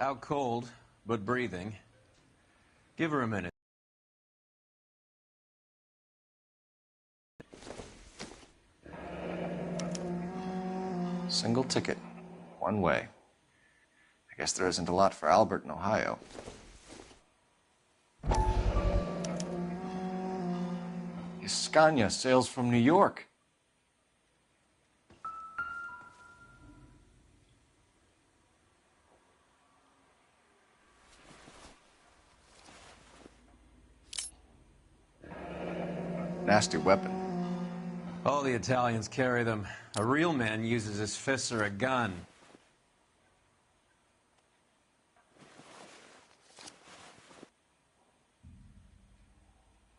Out cold, but breathing. Give her a minute. Single ticket. One way. I guess there isn't a lot for Albert in Ohio. Scania sails from New York. Nasty weapon. All the Italians carry them. A real man uses his fists or a gun.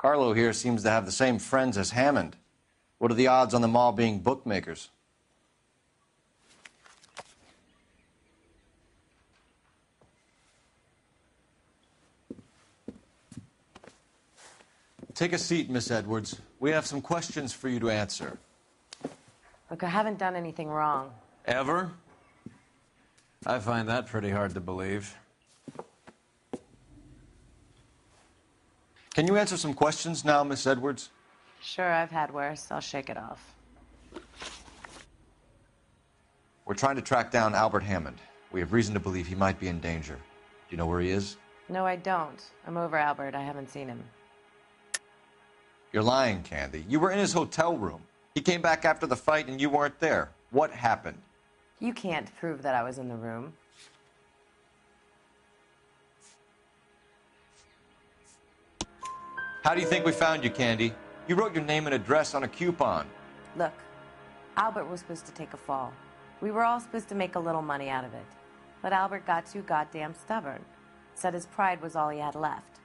Carlo here seems to have the same friends as Hammond. What are the odds on them all being bookmakers? Take a seat, Miss Edwards. We have some questions for you to answer. Look, I haven't done anything wrong. Ever? I find that pretty hard to believe. Can you answer some questions now, Miss Edwards? Sure, I've had worse. I'll shake it off. We're trying to track down Albert Hammond. We have reason to believe he might be in danger. Do you know where he is? No, I don't. I'm over Albert. I haven't seen him. You're lying, Candy. You were in his hotel room. He came back after the fight and you weren't there. What happened? You can't prove that I was in the room. How do you think we found you, Candy? You wrote your name and address on a coupon. Look, Albert was supposed to take a fall. We were all supposed to make a little money out of it. But Albert got too goddamn stubborn. Said his pride was all he had left.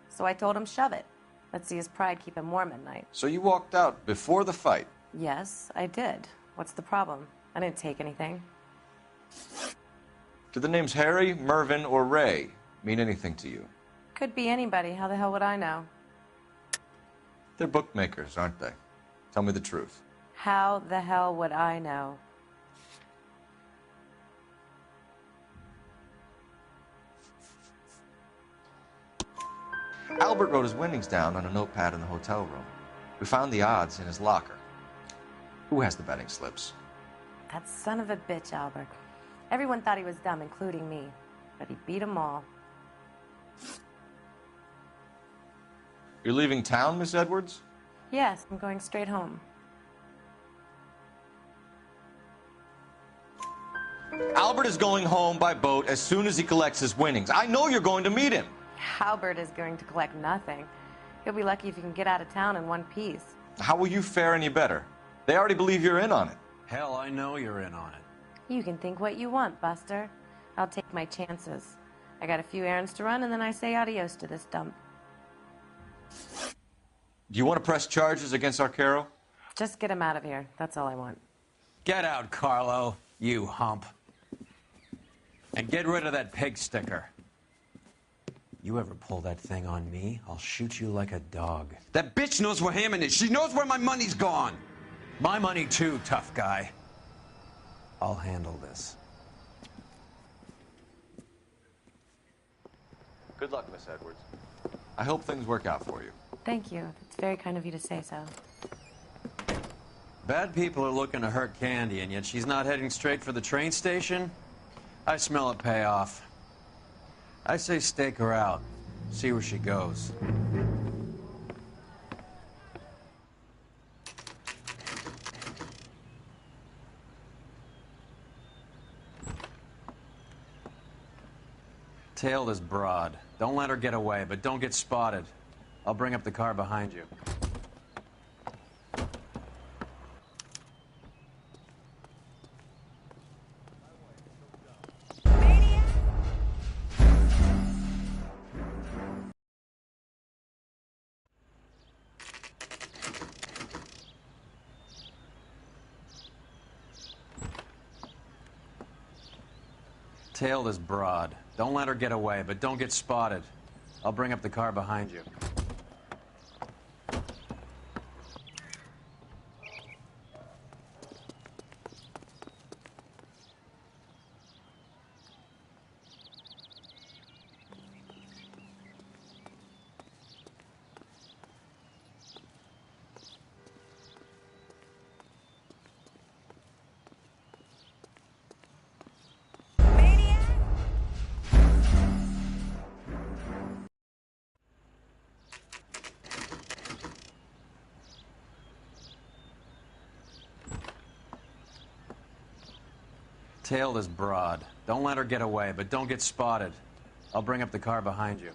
So I told him, shove it. Let's see his pride keep him warm at night. So you walked out before the fight? Yes, I did. What's the problem? I didn't take anything. Do the names Harry, Mervyn, or Ray mean anything to you? Could be anybody. How the hell would I know? They're bookmakers, aren't they? Tell me the truth. How the hell would I know? Albert wrote his winnings down on a notepad in the hotel room. We found the odds in his locker. Who has the betting slips? That son of a bitch, Albert. Everyone thought he was dumb, including me. But he beat them all. You're leaving town, Miss Edwards? Yes, I'm going straight home. Albert is going home by boat as soon as he collects his winnings. I know you're going to meet him. Albert is going to collect nothing. He'll be lucky if he can get out of town in one piece. How will you fare any better? They already believe you're in on it. Hell, I know you're in on it. You can think what you want, Buster. I'll take my chances. I got a few errands to run, and then I say adios to this dump. Do you want to press charges against Arcaro? Just get him out of here. That's all I want. Get out, Carlo, you hump. And get rid of that pig sticker. You ever pull that thing on me, I'll shoot you like a dog. That bitch knows where Hammond is. She knows where my money's gone. My money too, tough guy. I'll handle this. Good luck, Miss Edwards. I hope things work out for you. Thank you. It's very kind of you to say so. Bad people are looking to hurt Candy, and yet she's not heading straight for the train station? I smell a payoff. I say stake her out. See where she goes. Tail this broad. Don't let her get away, but don't get spotted. I'll bring up the car behind you. Tail this broad. Don't let her get away, but don't get spotted. I'll bring up the car behind you. Tail this broad. Don't let her get away, but don't get spotted. I'll bring up the car behind you.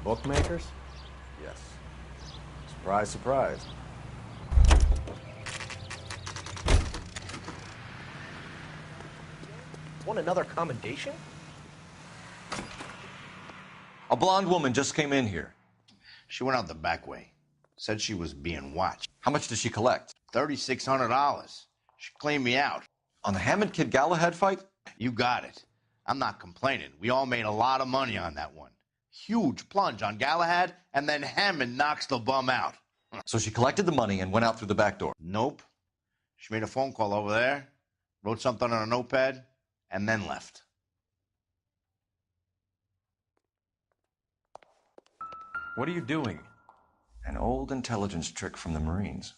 Bookmakers? Yes. Surprise, surprise. Want another commendation? A blonde woman just came in here. She went out the back way. Said she was being watched. How much did she collect? $3,600. She cleaned me out. On the Hammond Kid Galahad fight? You got it. I'm not complaining. We all made a lot of money on that one. Huge plunge on Galahad, and then Hammond knocks the bum out. So she collected the money and went out through the back door. Nope. She made a phone call over there, wrote something on a notepad, and then left. What are you doing? An old intelligence trick from the Marines.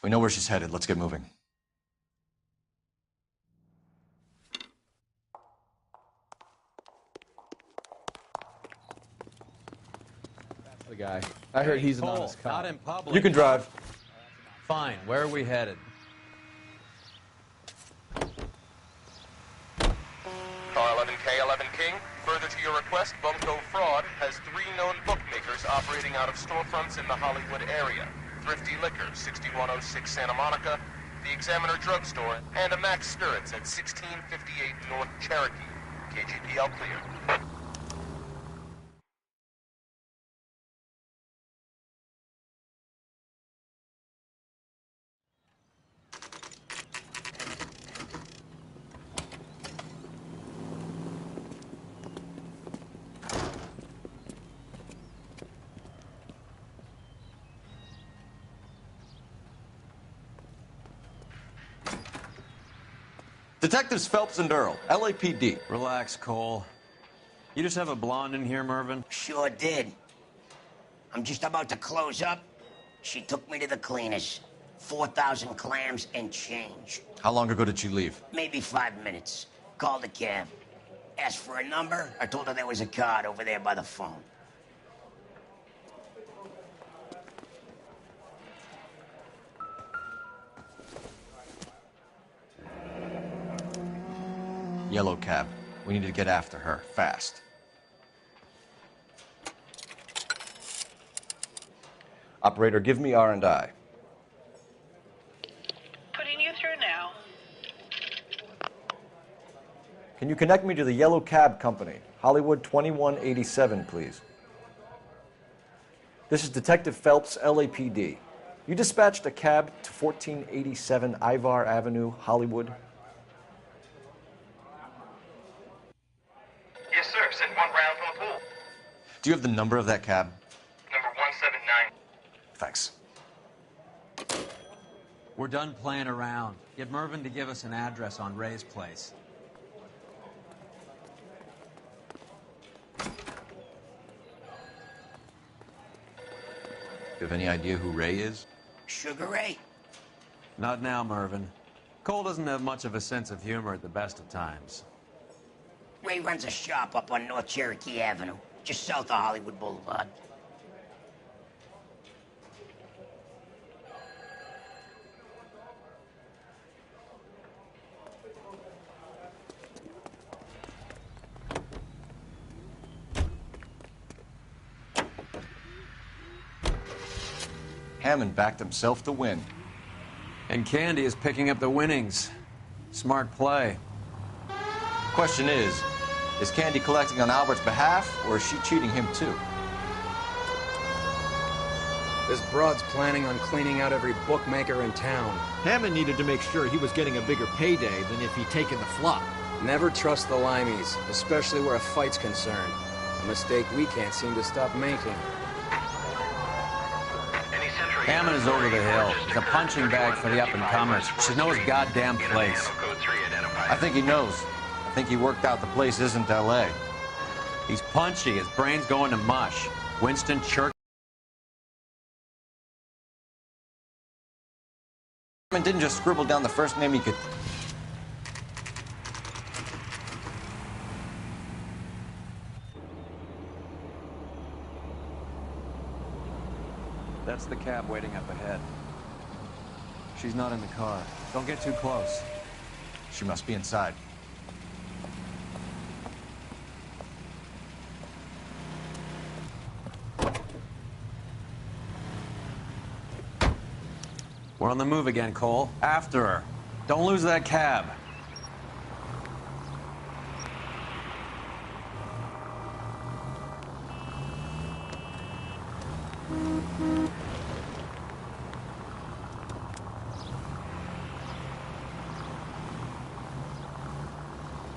We know where she's headed. Let's get moving. That's the guy. I heard he's an Cole, honest cop. not in public. You can drive. Fine. Where are we headed? Car 11K, 11 King. Further to your request, Bumco Fraud has 3 known bookmakers operating out of storefronts in the Hollywood area. Thrifty Liquor, 6106 Santa Monica, the Examiner Drugstore, and a Max Spirits at 1658 North Cherokee. KGPL clear. Detectives Phelps and Earl, LAPD. Relax, Cole. You just have a blonde in here, Mervyn? Sure did. I'm just about to close up. She took me to the cleaners. 4,000 clams and change. How long ago did she leave? Maybe 5 minutes. Called a cab. Asked for a number. I told her there was a card over there by the phone. Yellow cab. We need to get after her, fast. Operator, give me R&I. Putting you through now. Can you connect me to the Yellow Cab Company? Hollywood 2187, please. This is Detective Phelps, LAPD. You dispatched a cab to 1487 Ivar Avenue, Hollywood. Yes, sir. Send 1 round from the pool. Do you have the number of that cab? Number 179. Thanks. We're done playing around. Get Mervyn to give us an address on Ray's place. You have any idea who Ray is? Sugar Ray? Not now, Mervyn. Cole doesn't have much of a sense of humor at the best of times. Ray runs a shop up on North Cherokee Avenue, just south of Hollywood Boulevard. Hammond backed himself to win. And Candy is picking up the winnings. Smart play. Question is Candy collecting on Albert's behalf, or is she cheating him too? This broad's planning on cleaning out every bookmaker in town. Hammond needed to make sure he was getting a bigger payday than if he'd taken the flop. Never trust the limeys, especially where a fight's concerned. A mistake we can't seem to stop making. Hammond is over the hill. He's a punching bag for the up-and-comers. Should know his goddamn place. I think he knows. I think he worked out the place isn't L.A. He's punchy. His brain's going to mush. Winston Churchill. Hammond didn't just scribble down the first name he could... That's the cab waiting up ahead. She's not in the car. Don't get too close. She must be inside. We're on the move again, Cole. After her. Don't lose that cab.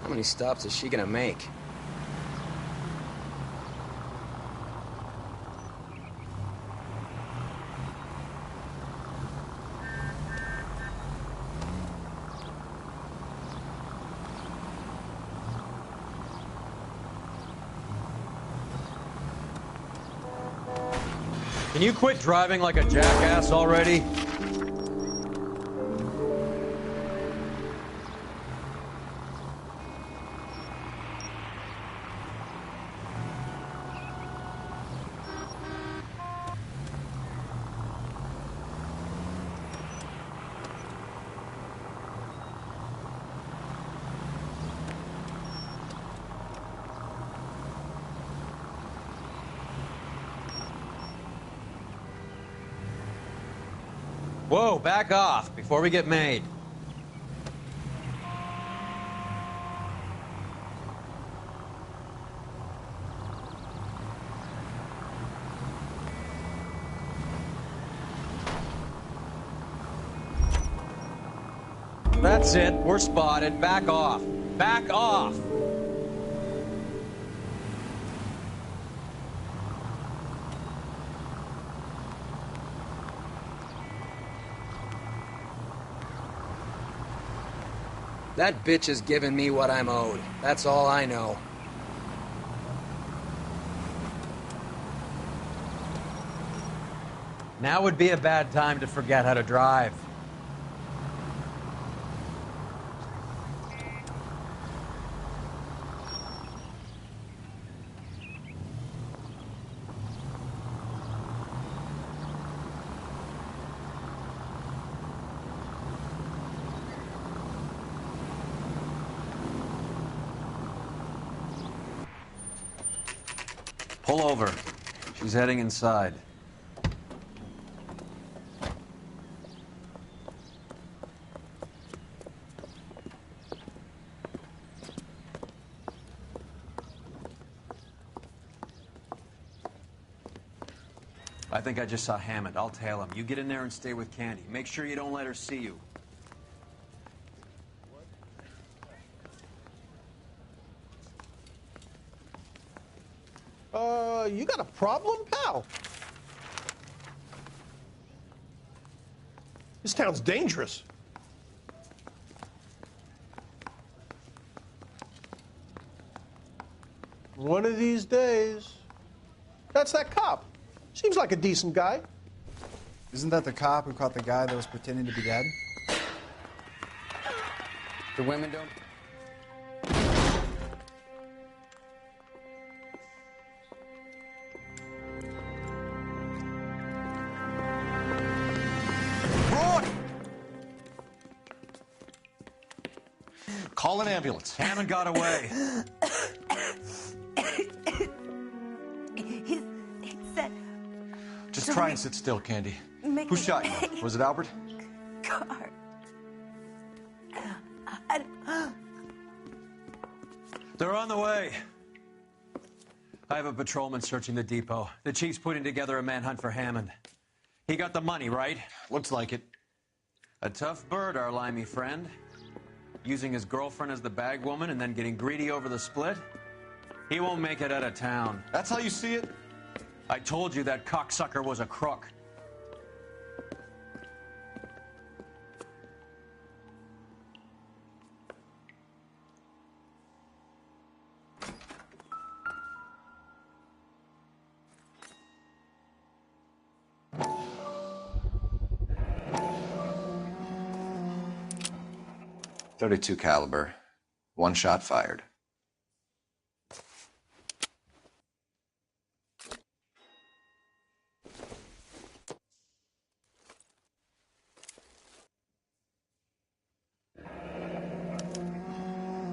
How many stops is she gonna make? Can you quit driving like a jackass already? Whoa, back off before we get made. That's it. We're spotted. Back off. Back off. That bitch is giving me what I'm owed. That's all I know. Now would be a bad time to forget how to drive. Pull over. She's heading inside. I think I just saw Hammond. I'll tail him. You get in there and stay with Candy. Make sure you don't let her see you. You got a problem, pal? This town's dangerous. One of these days. That's that cop. Seems like a decent guy. Isn't that the cop who caught the guy that was pretending to be dead? The women don't... Call an ambulance. Hammond got away. He said... Just try and sit still, Candy. Who shot you? Was it Albert? Car. They're on the way. I have a patrolman searching the depot. The chief's putting together a manhunt for Hammond. He got the money, right? Looks like it. A tough bird, our limey friend. Using his girlfriend as the bag woman and then getting greedy over the split. He won't make it out of town. That's how you see it? I told you that cocksucker was a crook. .32 caliber. One shot fired.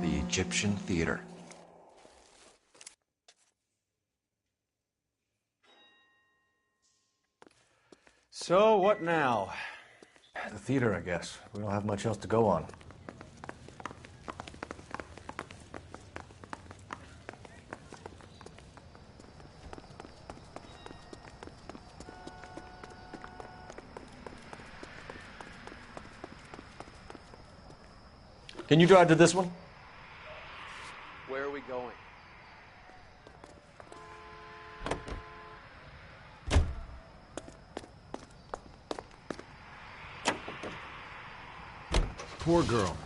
The Egyptian Theater. So, what now? The theater, I guess. We don't have much else to go on. Can you drive to this one? Where are we going? Poor girl.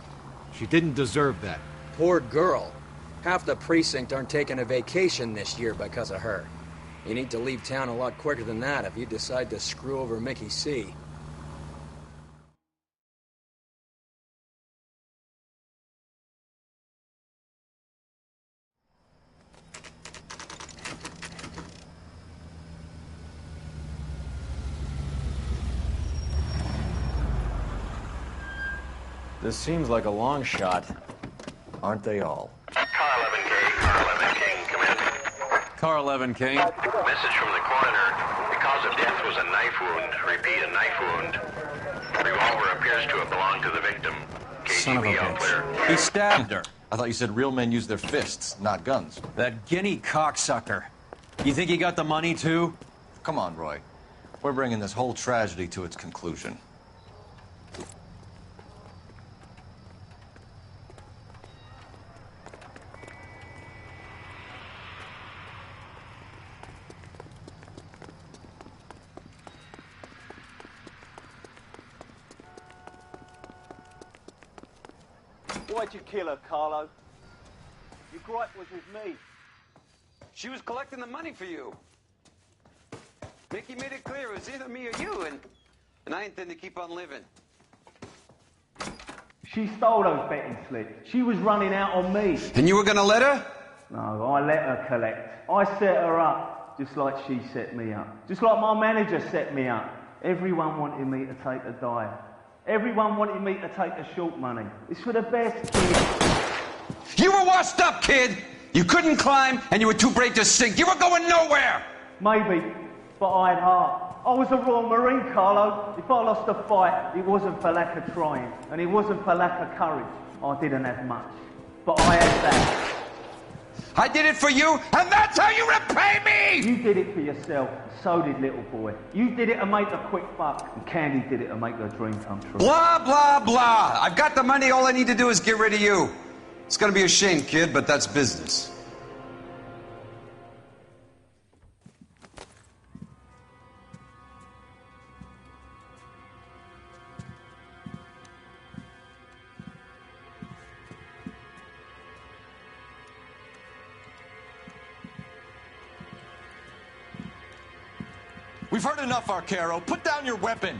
She didn't deserve that. Poor girl. Half the precinct aren't taking a vacation this year because of her. You need to leave town a lot quicker than that if you decide to screw over Mickey C. This seems like a long shot. Aren't they all? Car 11K, Car 11 King, come in. Car 11 King. Message from the coroner. The cause of death was a knife wound. Repeat, a knife wound. Revolver appears to have belonged to the victim. Son of a KGB all clear. bitch. He stabbed her. I thought you said real men use their fists, not guns. That guinea cocksucker. You think he got the money, too? Come on, Roy. We're bringing this whole tragedy to its conclusion. Why'd you kill her, Carlo? Your gripe was with me. She was collecting the money for you. Mickey made it clear it was either me or you, and I intend to keep on living. She stole those betting slips. She was running out on me. And you were gonna let her? No, I let her collect. I set her up, just like she set me up. Just like my manager set me up. Everyone wanted me to take a dive. Everyone wanted me to take the short money. It's for the best, kid. You were washed up, kid! You couldn't climb, and you were too brave to sink. You were going nowhere! Maybe, but I had heart. I was a Royal Marine, Carlo. If I lost a fight, it wasn't for lack of trying, and it wasn't for lack of courage. I didn't have much, but I had that. I did it for you, and that's how you repay me! You did it for yourself, so did little boy. You did it to make a quick buck, and Candy did it to make her dream come true. Blah, blah, blah. I've got the money. All I need to do is get rid of you. It's gonna be a shame, kid, but that's business. We've heard enough, Arcaro. Put down your weapon.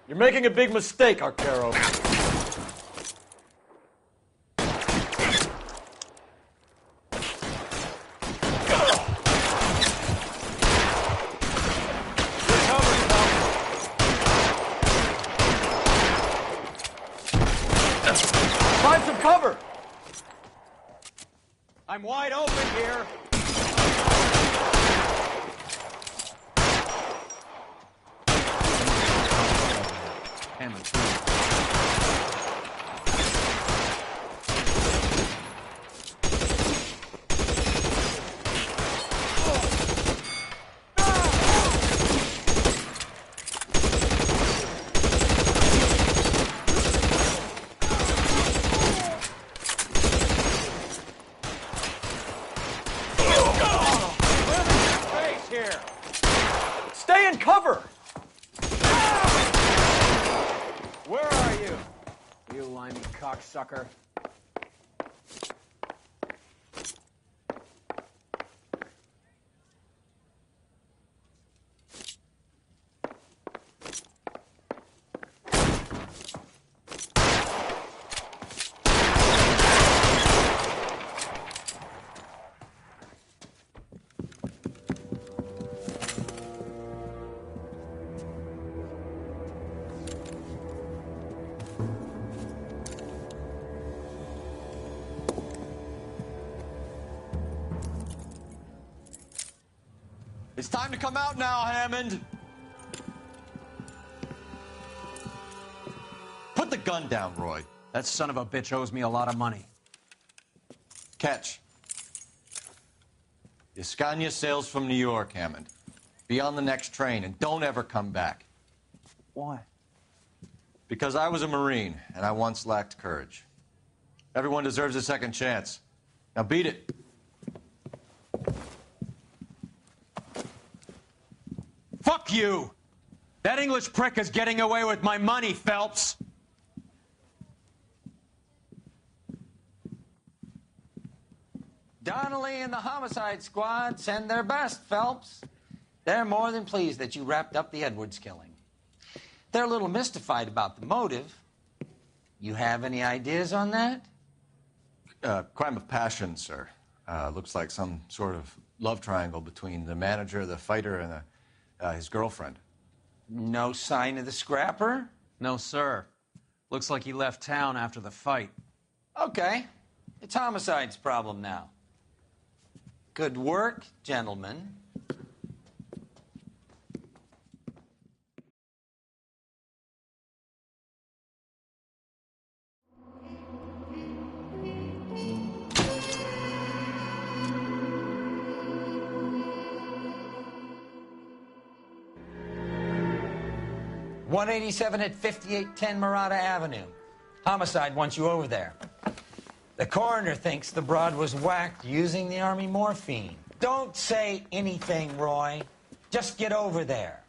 You're making a big mistake, Arcaro. 'Find some cover! I'm wide open here. Stay in cover! Where are you? You limey cocksucker. It's time to come out now, Hammond. Put the gun down, Roy. That son of a bitch owes me a lot of money. Catch. Escania sails from New York, Hammond. Be on the next train and don't ever come back. Why? Because I was a Marine and I once lacked courage. Everyone deserves a second chance. Now beat it. Fuck you! That English prick is getting away with my money, Phelps! Donnelly and the homicide squad send their best, Phelps. They're more than pleased that you wrapped up the Edwards killing. They're a little mystified about the motive. You have any ideas on that? Crime of passion, sir. Looks like some sort of love triangle between the manager, the fighter, and his girlfriend. No sign of the scrapper? No, sir. Looks like he left town after the fight. Okay. It's homicide's problem now. Good work, gentlemen. .187 at 5810 Murata Avenue. Homicide wants you over there. The coroner thinks the broad was whacked using the Army morphine. Don't say anything, Roy. Just get over there.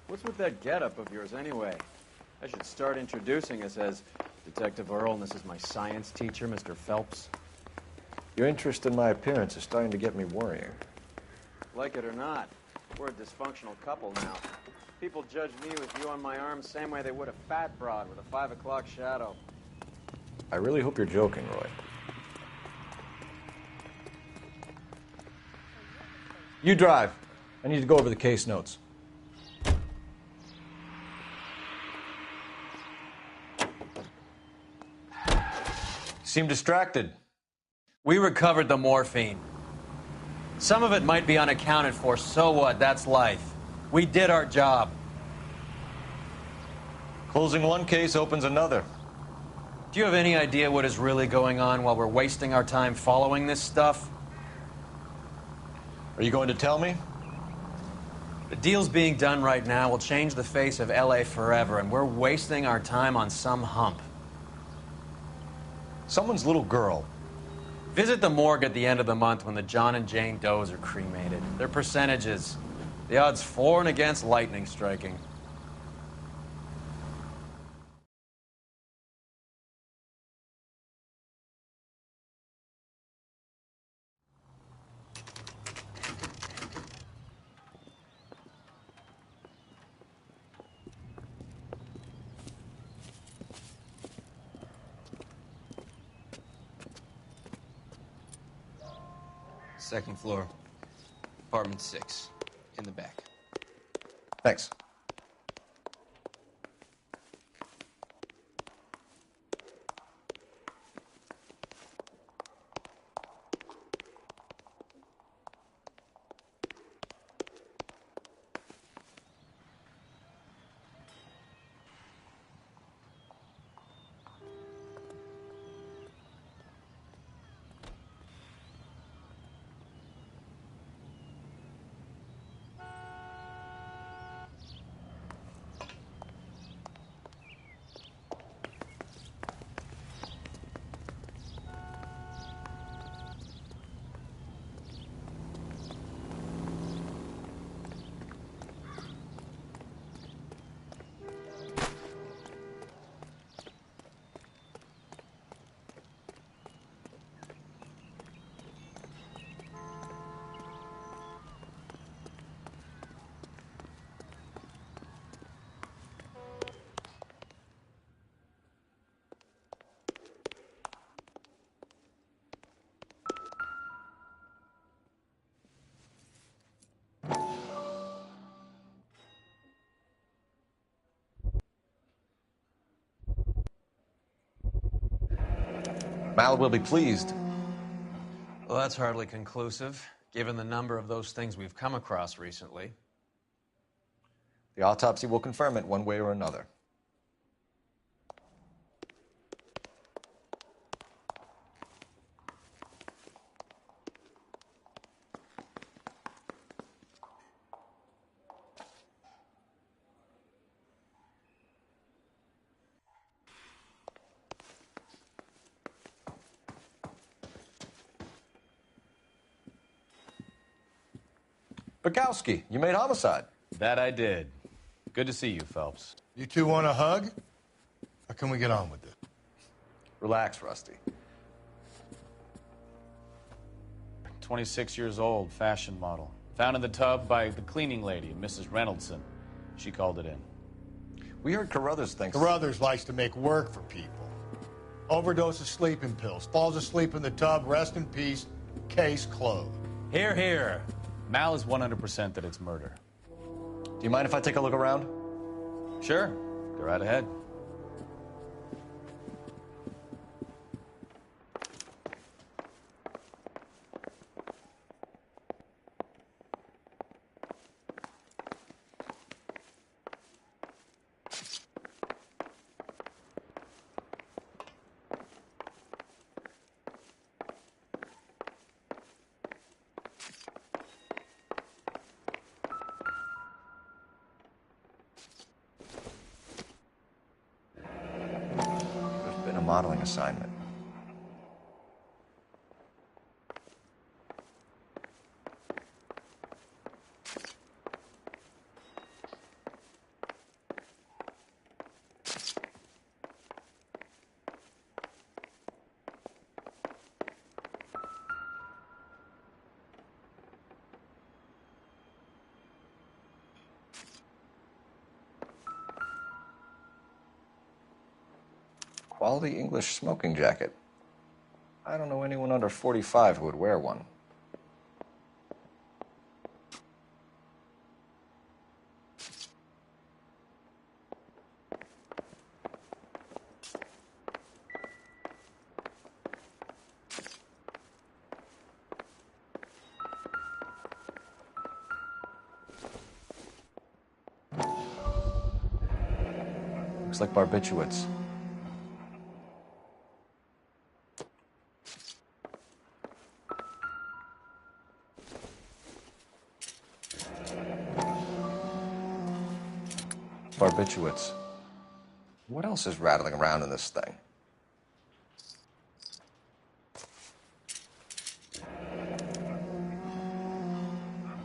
What's with that getup of yours, anyway? I should start introducing us as Detective Earl, and this is my science teacher, Mr. Phelps. Your interest in my appearance is starting to get me worrying. Like it or not, we're a dysfunctional couple now. People judge me with you on my arm same way they would a fat broad with a 5 o'clock shadow. I really hope you're joking, Roy. You drive. I need to go over the case notes. Seem distracted. We recovered the morphine. Some of it might be unaccounted for, so what? That's life. We did our job. Closing one case opens another. Do you have any idea what is really going on while we're wasting our time following this stuff? Are you going to tell me? The deals being done right now will change the face of L.A. forever, and we're wasting our time on some hump. Someone's little girl. Visit the morgue at the end of the month when the John and Jane Does are cremated. Their percentages. The odds for and against lightning striking. Second floor. Apartment 6. In the back. Thanks. Mal will be pleased. Well, that's hardly conclusive, given the number of those things we've come across recently. The autopsy will confirm it one way or another. Bukowski, you made homicide. That I did. Good to see you, Phelps. You two want a hug? Or can we get on with it? Relax, Rusty. 26 years old, fashion model. Found in the tub by the cleaning lady, Mrs. Reynoldson. She called it in. We heard Carruthers thinks... Carruthers likes to make work for people. Overdose of sleeping pills. Falls asleep in the tub. Rest in peace. Case closed. Here, here. Mal is 100% that it's murder. Do you mind if I take a look around? Sure. Go right ahead. Modeling assignment. Quality English smoking jacket. I don't know anyone under 45 who would wear one. Looks like barbiturates. Barbiturates. What else is rattling around in this thing?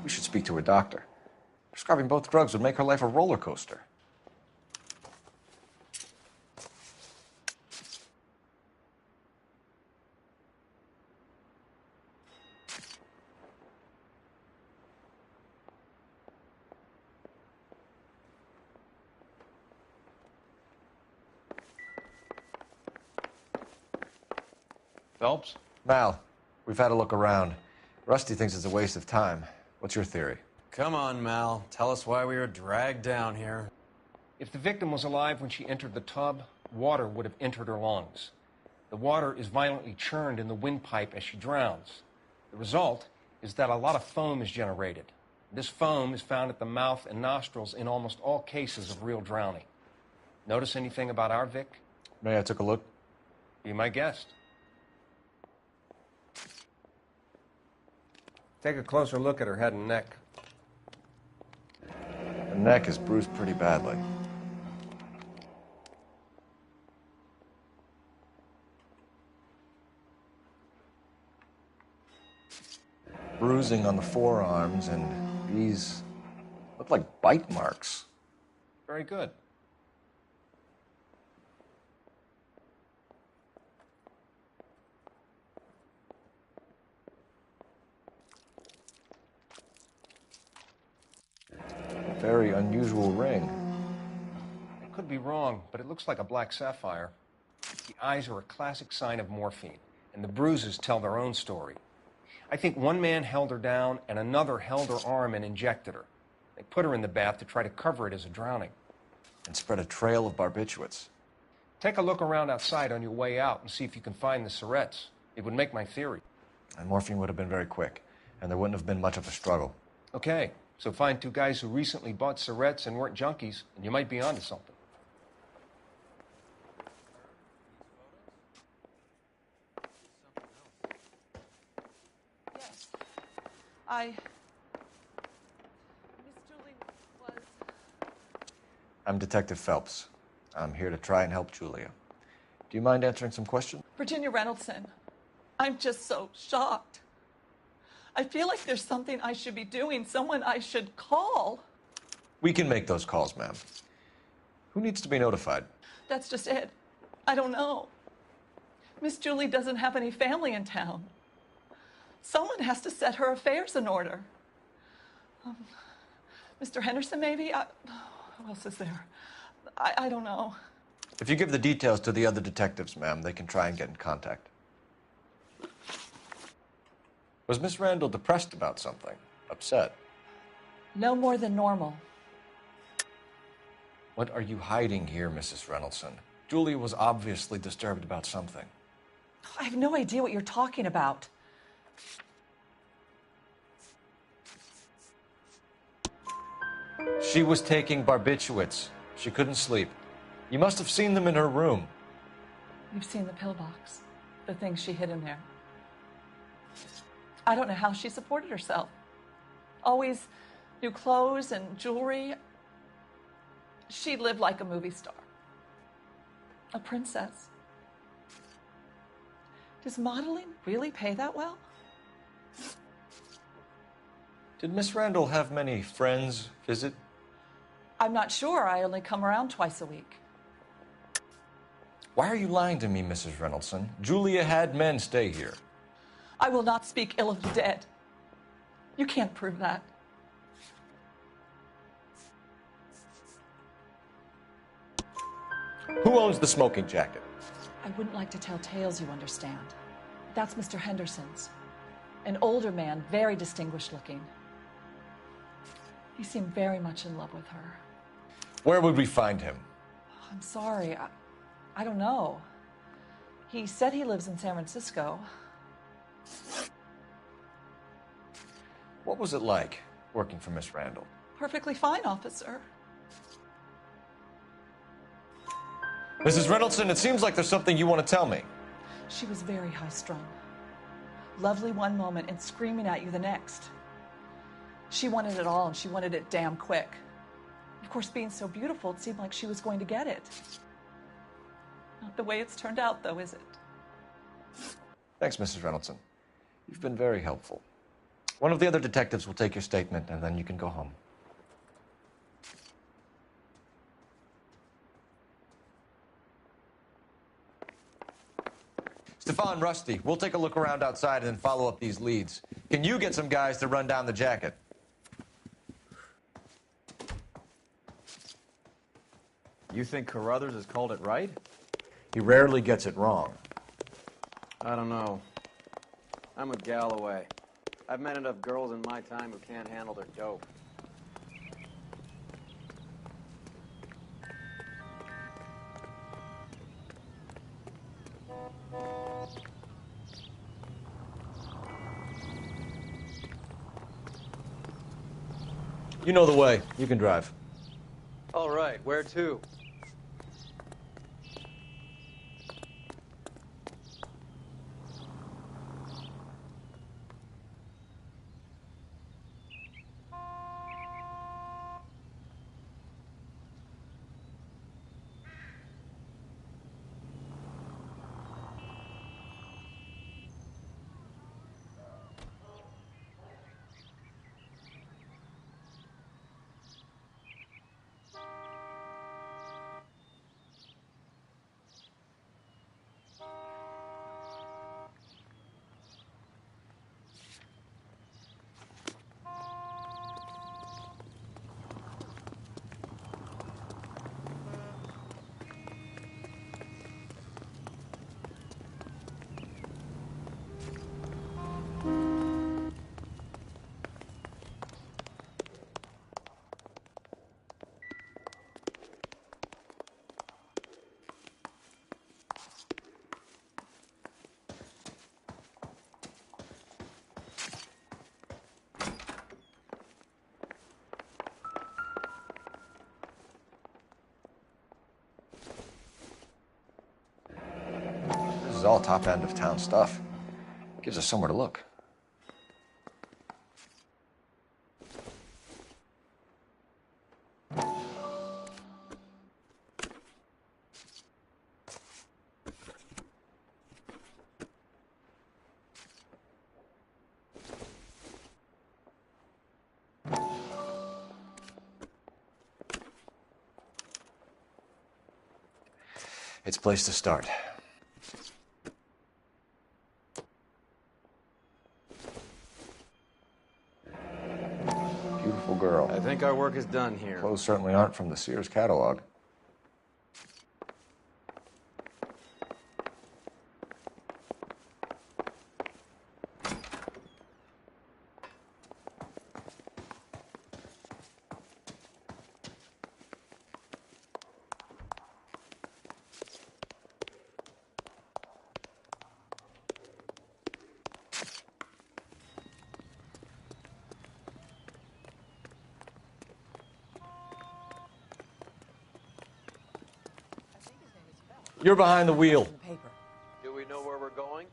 We should speak to a doctor. Prescribing both drugs would make her life a roller coaster. Phelps? Mal, we've had a look around. Rusty thinks it's a waste of time. What's your theory? Come on, Mal. Tell us why we were dragged down here. If the victim was alive when she entered the tub, water would have entered her lungs. The water is violently churned in the windpipe as she drowns. The result is that a lot of foam is generated. This foam is found at the mouth and nostrils in almost all cases of real drowning. Notice anything about our Vic? May I take a look? Be my guest. Take a closer look at her head and neck. The neck is bruised pretty badly. Bruising on the forearms, and these look like bite marks. Very good. A very unusual ring. I could be wrong, but it looks like a black sapphire. The eyes are a classic sign of morphine, and the bruises tell their own story. I think one man held her down and another held her arm and injected her. They put her in the bath to try to cover it as a drowning. And spread a trail of barbiturates. Take a look around outside on your way out and see if you can find the syrettes. It would make my theory. And morphine would have been very quick, and there wouldn't have been much of a struggle. Okay, so find two guys who recently bought syrettes and weren't junkies, and you might be onto something. Miss Julie was... I'm Detective Phelps. I'm here to try and help Julia. Do you mind answering some questions? Virginia Reynoldson. I'm just so shocked. I feel like there's something I should be doing, someone I should call. We can make those calls, ma'am. Who needs to be notified? That's just it. I don't know. Miss Julie doesn't have any family in town. Someone has to set her affairs in order. Mr. Henderson, maybe? Who else is there? I don't know. If you give the details to the other detectives, ma'am, they can try and get in contact. Was Miss Randall depressed about something? Upset? No more than normal. What are you hiding here, Mrs. Reynoldson? Julia was obviously disturbed about something. I have no idea what you're talking about. She was taking barbiturates. She couldn't sleep. You must have seen them in her room. You've seen the pillbox, the things she hid in there. I don't know how she supported herself. Always new clothes and jewelry. She lived like a movie star. A princess. Does modeling really pay that well? Did Miss Randall have many friends visit? I'm not sure. I only come around twice a week. Why are you lying to me, Mrs. Reynoldson? Julia had men stay here. I will not speak ill of the dead. You can't prove that. Who owns the smoking jacket? I wouldn't like to tell tales, you understand. That's Mr. Henderson's. An older man, very distinguished looking. He seemed very much in love with her. Where would we find him? I'm sorry. I don't know. He said he lives in San Francisco. What was it like working for Miss Randall? Perfectly fine, officer. Mrs. Reynoldson, it seems like there's something you want to tell me. She was very high-strung. Lovely one moment and screaming at you the next. She wanted it all, and she wanted it damn quick. Of course, being so beautiful, it seemed like she was going to get it. Not the way it's turned out, though, is it? Thanks, Mrs. Reynoldson. You've been very helpful. One of the other detectives will take your statement, and then you can go home. Stefan, Rusty, we'll take a look around outside and then follow up these leads. Can you get some guys to run down the jacket? You think Carruthers has called it right? He rarely gets it wrong. I don't know. I'm with Galloway. I've met enough girls in my time who can't handle their dope. You know the way. You can drive. All right, where to? This is all top end of town stuff. Gives us somewhere to look. It's a place to start. Beautiful girl. I think our work is done here. Clothes certainly aren't from the Sears catalog. You're behind the wheel. Do we know where we're going?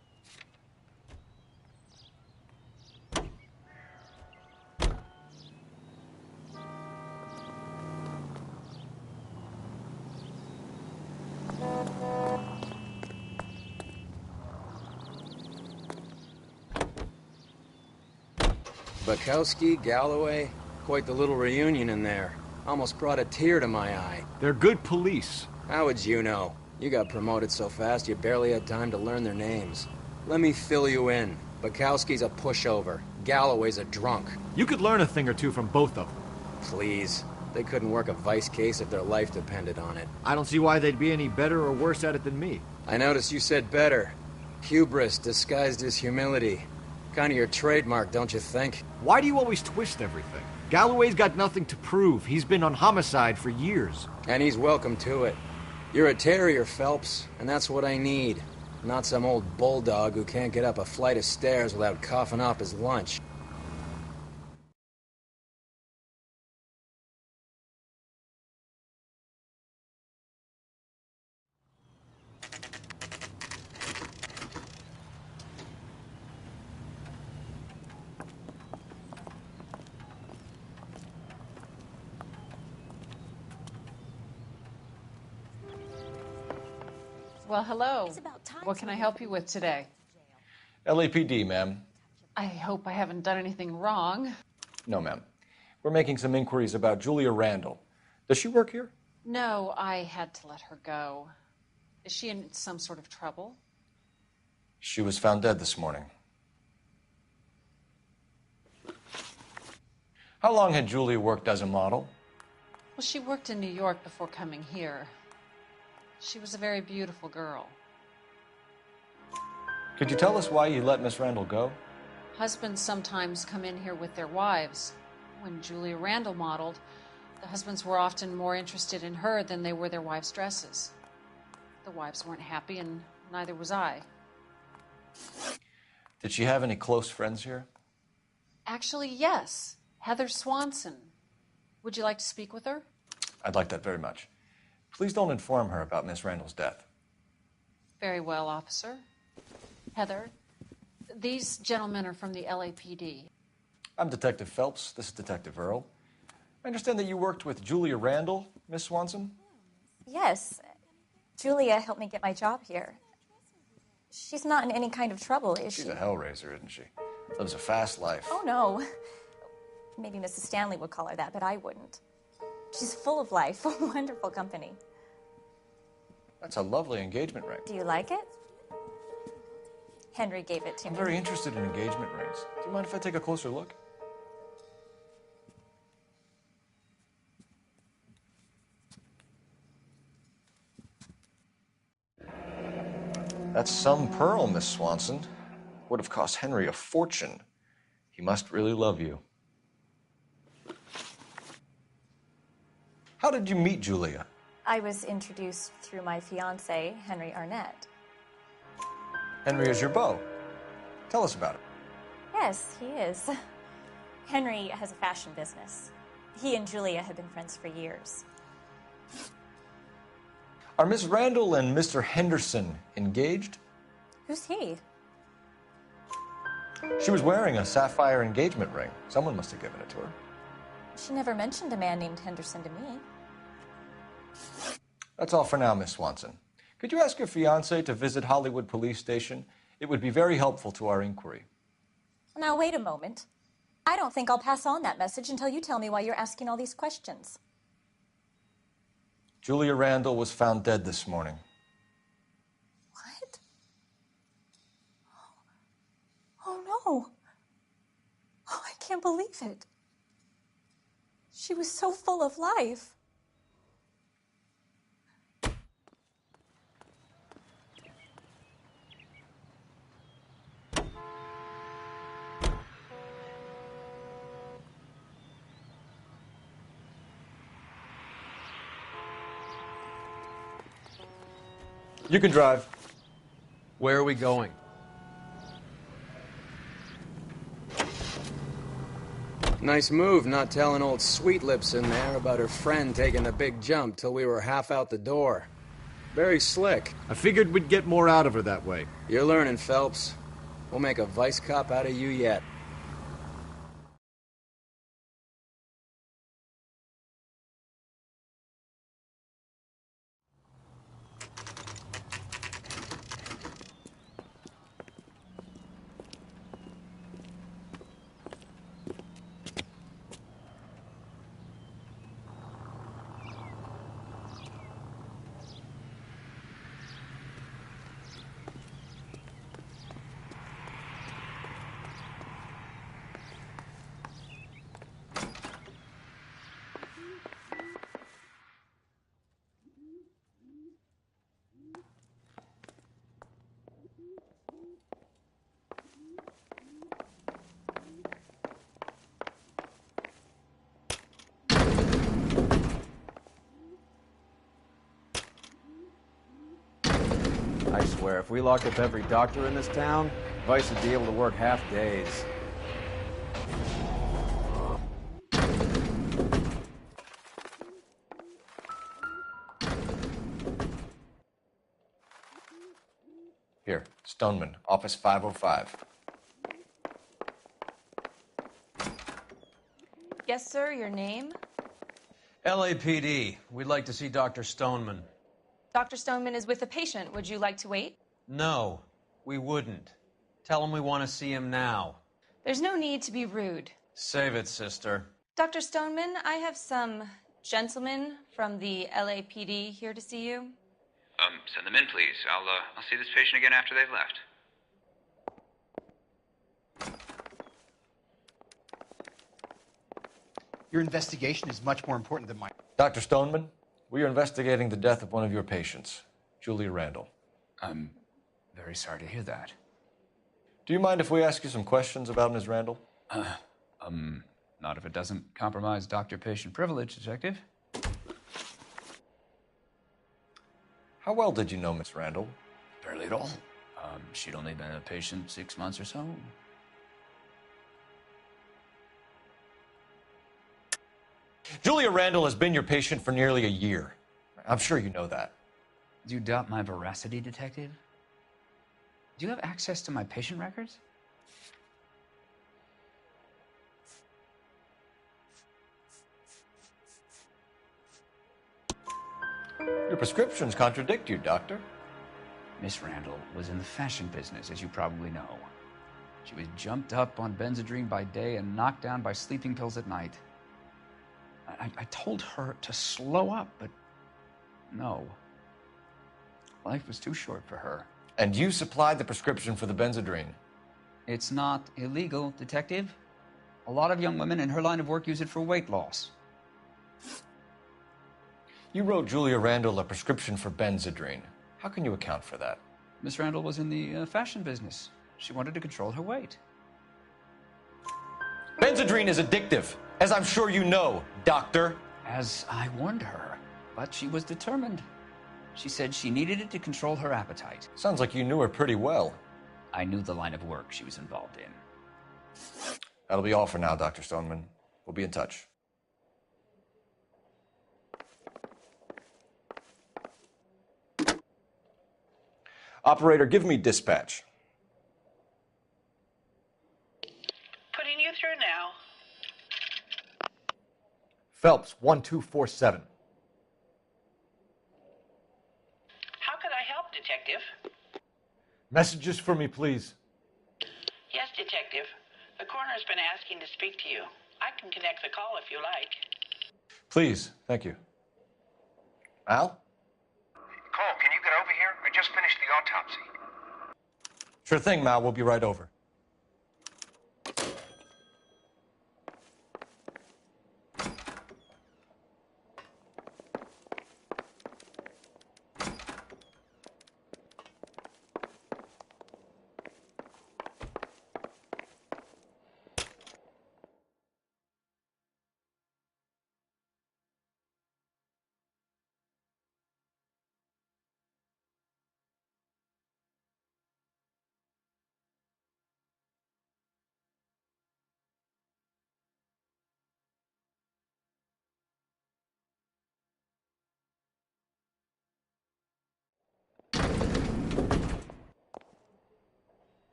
Bukowski, Galloway, quite the little reunion in there. Almost brought a tear to my eye. They're good police. How would you know? You got promoted so fast you barely had time to learn their names. Let me fill you in. Bukowski's a pushover. Galloway's a drunk. You could learn a thing or two from both of them. Please. They couldn't work a vice case if their life depended on it. I don't see why they'd be any better or worse at it than me. I noticed you said better. Hubris disguised as humility. Kind of your trademark, don't you think? Why do you always twist everything? Galloway's got nothing to prove. He's been on homicide for years. And he's welcome to it. You're a terrier, Phelps, and that's what I need. Not some old bulldog who can't get up a flight of stairs without coughing off his lunch. Well, hello. What can I help you with today? LAPD, ma'am. I hope I haven't done anything wrong. No, ma'am. We're making some inquiries about Julia Randall. Does she work here? No, I had to let her go. Is she in some sort of trouble? She was found dead this morning. How long had Julia worked as a model? Well, she worked in New York before coming here. She was a very beautiful girl. Could you tell us why you let Miss Randall go? Husbands sometimes come in here with their wives. When Julia Randall modeled, the husbands were often more interested in her than they were their wives' dresses. The wives weren't happy, and neither was I. Did she have any close friends here? Actually, yes. Heather Swanson. Would you like to speak with her? I'd like that very much. Please don't inform her about Miss Randall's death. Very well, officer. Heather, these gentlemen are from the LAPD. I'm Detective Phelps. This is Detective Earl. I understand that you worked with Julia Randall, Miss Swanson? Yes. Julia helped me get my job here. She's not in any kind of trouble, is she? She's a hellraiser, isn't she? Lives a fast life. Oh, no. Maybe Mrs. Stanley would call her that, but I wouldn't. She's full of life, wonderful company. That's a lovely engagement ring. Do you like it? Henry gave it to I'm me. very interested in engagement rings. Do you mind if I take a closer look? That's some pearl, Miss Swanson. Would have cost Henry a fortune. He must really love you. How did you meet Julia? I was introduced through my fiancé, Henry Arnett. Henry is your beau. Tell us about it. Yes, he is. Henry has a fashion business. He and Julia have been friends for years. Are Miss Randall and Mr. Henderson engaged? Who's he? She was wearing a sapphire engagement ring. Someone must have given it to her. She never mentioned a man named Henderson to me. That's all for now, Miss Swanson. Could you ask your fiancé to visit Hollywood Police Station? It would be very helpful to our inquiry. Now, wait a moment. I don't think I'll pass on that message until you tell me why you're asking all these questions. Julia Randall was found dead this morning. What? Oh, no. Oh, I can't believe it. She was so full of life. You can drive. Where are we going? Nice move not telling old Sweet Lips in there about her friend taking the big jump till we were half out the door. Very slick. I figured we'd get more out of her that way. You're learning, Phelps. We'll make a vice cop out of you yet. I swear, if we locked up every doctor in this town, Vice would be able to work half days. Here, Stoneman, office 505. Yes, sir, your name? LAPD. We'd like to see Dr. Stoneman. Dr. Stoneman is with a patient. Would you like to wait? No, we wouldn't. Tell him we want to see him now. There's no need to be rude. Save it, sister. Dr. Stoneman, I have some gentlemen from the LAPD here to see you. Send them in, please. I'll see this patient again after they've left. Your investigation is much more important than mine. Dr. Stoneman, we are investigating the death of one of your patients, Julia Randall. I'm very sorry to hear that. Do you mind if we ask you some questions about Ms. Randall? Not if it doesn't compromise doctor-patient privilege, Detective. How well did you know Miss Randall? Barely at all. She'd only been a patient 6 months or so. Julia Randall has been your patient for nearly a year. I'm sure you know that. Do you doubt my veracity, Detective? Do you have access to my patient records? Your prescriptions contradict you, Doctor. Miss Randall was in the fashion business, as you probably know. She was jumped up on Benzedrine by day and knocked down by sleeping pills at night. I told her to slow up, but no. Life was too short for her. And you supplied the prescription for the Benzedrine? It's not illegal, Detective. A lot of young women in her line of work use it for weight loss. You wrote Julia Randall a prescription for Benzedrine. How can you account for that? Miss Randall was in the fashion business. She wanted to control her weight. Benzedrine is addictive, as I'm sure you know, Doctor. As I warned her, but she was determined. She said she needed it to control her appetite. Sounds like you knew her pretty well. I knew the line of work she was involved in. That'll be all for now, Dr. Stoneman. We'll be in touch. Operator, give me dispatch. Putting you through now. Phelps, 1247. How could I help, Detective? Messages for me, please. Yes, Detective. The coroner's been asking to speak to you. I can connect the call if you like. Please, thank you. Al? Cole, can you get over here? I just finished the autopsy. Sure thing, Mal. We'll be right over.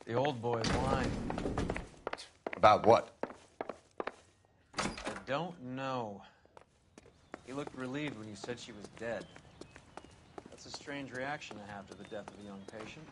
The old boy's lying. About what? I don't know. He looked relieved when you said she was dead. That's a strange reaction to have to the death of a young patient.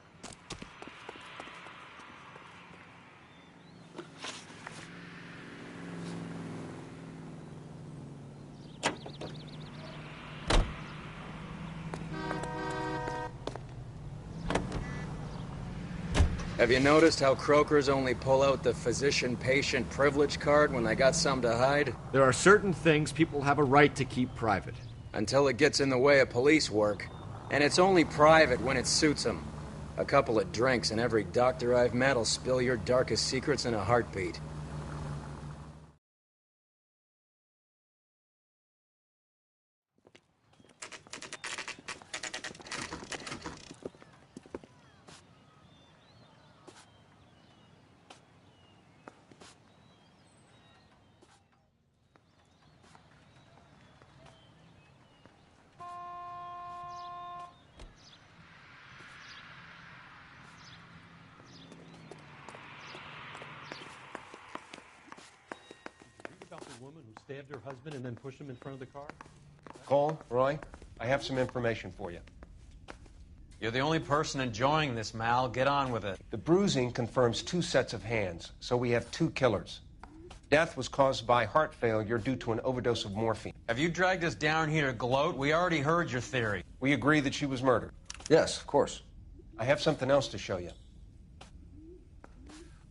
Have you noticed how croakers only pull out the physician-patient privilege card when they got something to hide? There are certain things people have a right to keep private. Until it gets in the way of police work. And it's only private when it suits them. A couple of drinks and every doctor I've met will spill your darkest secrets in a heartbeat. Stabbed her husband and then pushed him in front of the car? Cole, Roy, I have some information for you. You're the only person enjoying this, Mal. Get on with it. The bruising confirms 2 sets of hands, so we have 2 killers. Death was caused by heart failure due to an overdose of morphine. Have you dragged us down here to gloat? We already heard your theory. We agree that she was murdered. Yes, of course. I have something else to show you.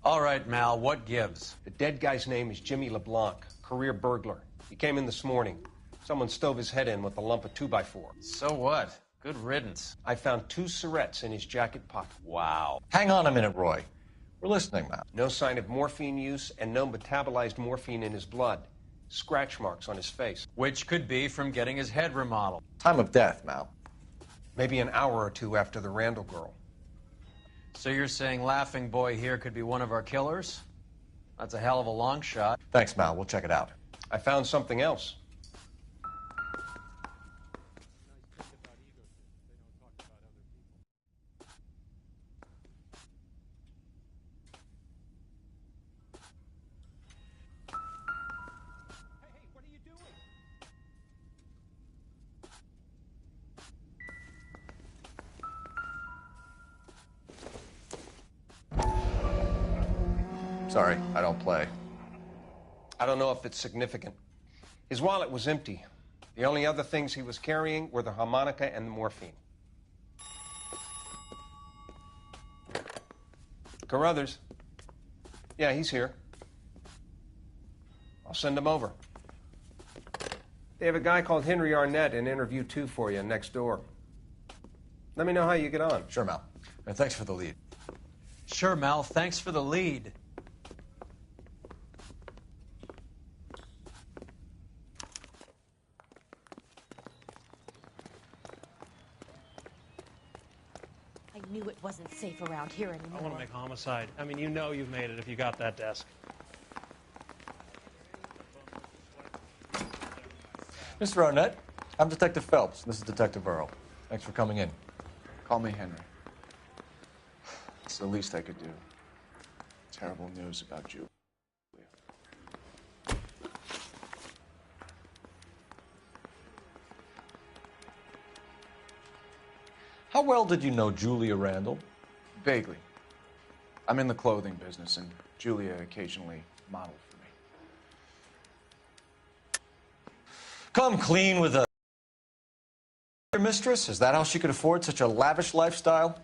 All right, Mal, what gives? The dead guy's name is Jimmy LeBlanc, career burglar. He came in this morning. Someone stove his head in with a lump of 2x4. So what? Good riddance. I found 2 cigarettes in his jacket pocket. Wow. Hang on a minute, Roy. We're listening, Mal. No sign of morphine use and no metabolized morphine in his blood. Scratch marks on his face. Which could be from getting his head remodeled. Time of death, Mal. Maybe an hour or 2 after the Randall girl. So you're saying Laughing Boy here could be one of our killers? That's a hell of a long shot. Thanks, Mal. We'll check it out. I found something else. Sorry, I don't play. I don't know if it's significant. His wallet was empty. The only other things he was carrying were the harmonica and the morphine. Carruthers. Yeah, he's here. I'll send him over. They have a guy called Henry Arnett in interview 2 for you next door. Let me know how you get on. Sure, Mal. And thanks for the lead. Sure, Mal. Thanks for the lead. I knew it wasn't safe around here anymore. I want to make homicide. I mean, you know you've made it if you got that desk. Mr. Arnett, I'm Detective Phelps. This is Detective Earl. Thanks for coming in. Call me Henry. It's the least I could do. Terrible news about you. How well did you know Julia Randall? Vaguely. I'm in the clothing business, and Julia occasionally modeled for me. Come clean with a mistress? Is that how she could afford such a lavish lifestyle?